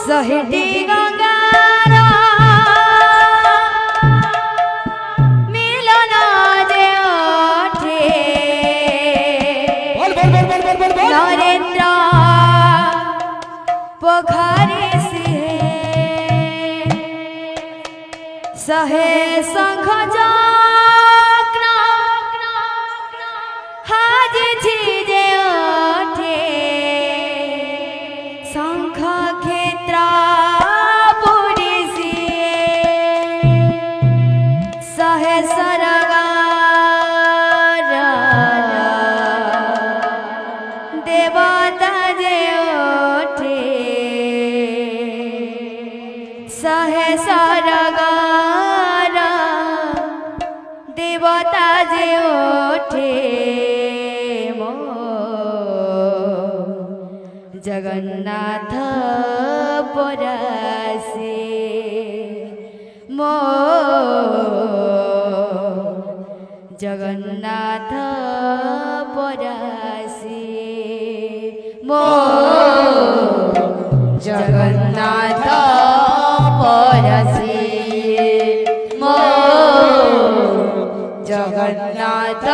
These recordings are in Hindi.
सहेटी गंगार मिलन जे ओठे नरेंद्र पोखरी सिंह सहे शंख चक्र हाजी छिजे ओठे शंख क्षेत्र पुरी सिंह सहे सरगार देवता जे ओठे सहे सरगार देवता जे ओठे मो जगन्नाथ परासे मो जगन्नाथ परासे मो जगन्नाथ परासे मो जगन्नाथ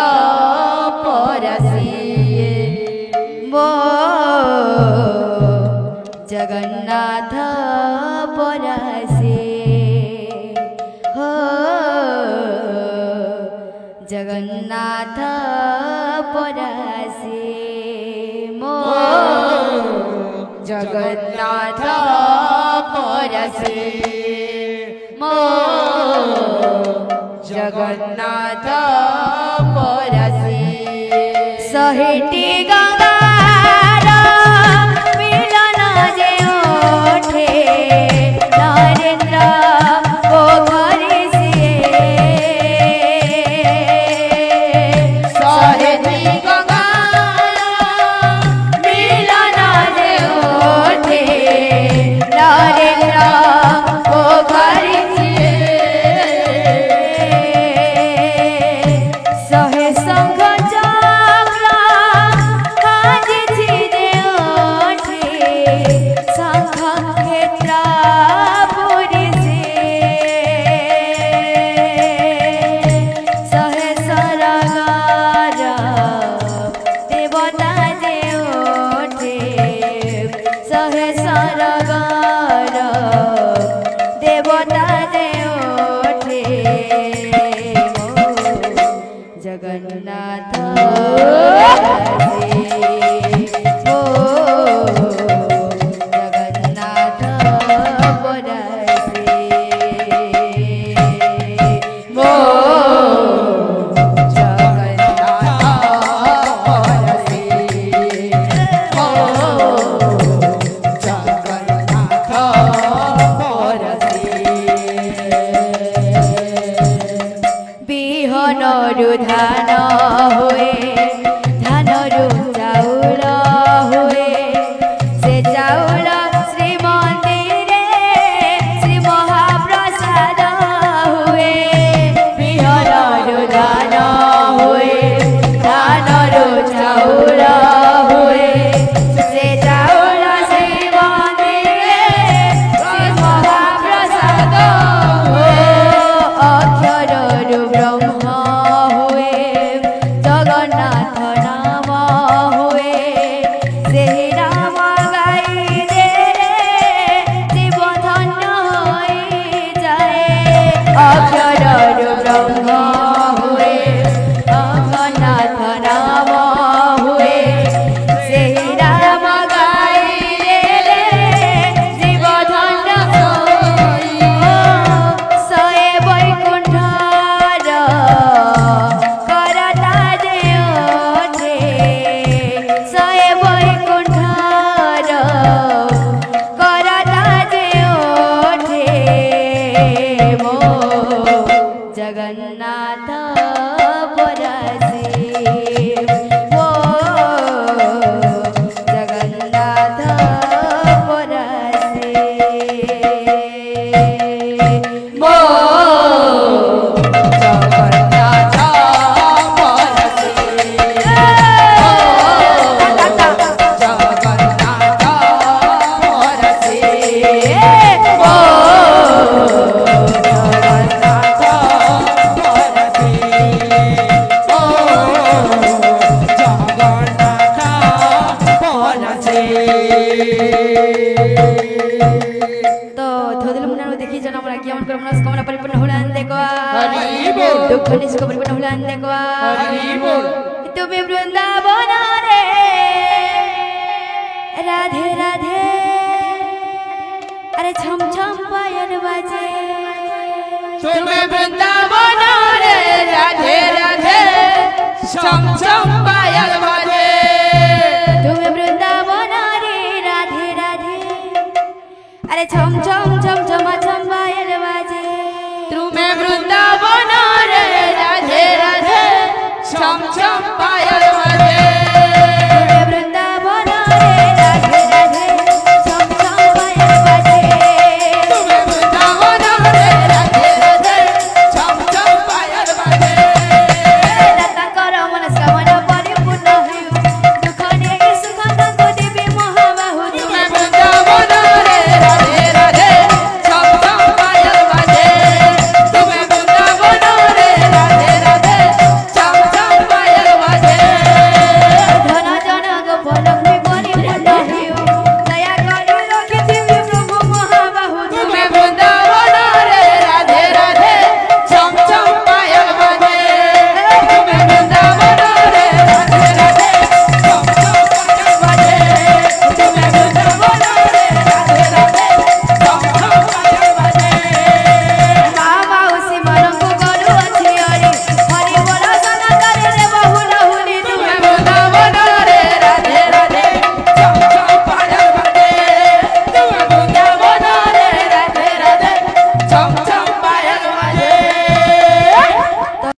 परासे मो जगन्नाथ परासे हो जगन्नाथ परासे मो जगन्नाथ परासे मो जगन्नाथ परासे सहेटी गंगार मिलन जे ओठे नरेंद्र पोखरी सिंह सहेटी गंगार मिलन जे ओठे नरेंद्र पोखरी सिंह सहे शंख चक्र তো ধোদল মুনানো দেখি যেন আমরা কি আমন করে মনস্কামনা পরিপূর্ণ হলান দেখো হরি বল দুঃখ নিষ্ক পরিপূর্ণ হলান দেখো হরি বল তুমি বৃন্দাবন রে রাধে রাধে अरे छम छम पायल बाजे तुम्हें वृंदावन रे राधे राधे छम छम पायल बाजे तुम्हें वृंदावन रे राधे राधे अरे छम छम छम छम छम पायल बाजे तुम्हें वृंदावन रे राधे राधे छम छम